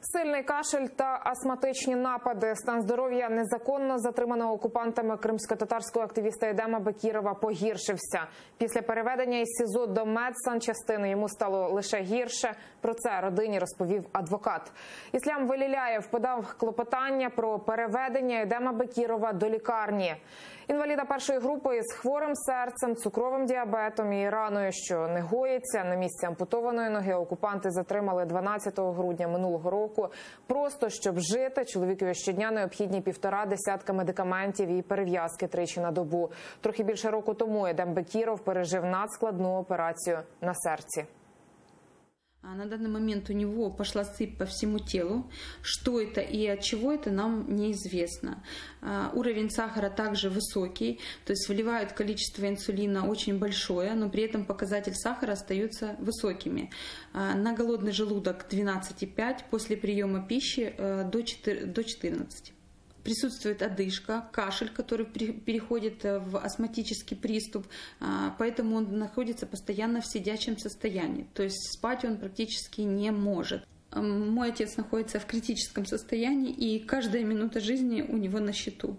Сильний кашель та астматичні напади. Стан здоров'я незаконно затриманого окупантами кримсько-татарського активіста Едема Бекірова погіршився. Після переведення із СІЗО до медсанчастини йому стало лише гірше. Про це родині розповів адвокат. Іслам Веліляєв подав клопотання про переведення Едема Бекірова до лікарні. Інваліда першої групи із хворим серцем, цукровим діабетом і раною, що не гоїться, на місці ампутованої ноги окупанти затримали 12 грудня минулого року. Просто щоб жити, чоловікові щодня необхідні 1,5 десятка медикаментів і перев'язки тричі на добу. Трохи більше року тому Едем Бекіров пережив надскладну операцію на серці. На данный момент у него пошла сыпь по всему телу. Что это и от чего это, нам неизвестно. Уровень сахара также высокий, то есть выливают количество инсулина очень большое, но при этом показатель сахара остаются высокими. На голодный желудок 12,5, после приема пищи до 14. Присутствует одышка, кашель, который переходит в астматический приступ, поэтому он находится постоянно в сидячем состоянии, то есть спать он практически не может. Мой отец находится в критическом состоянии, и каждая минута жизни у него на счету.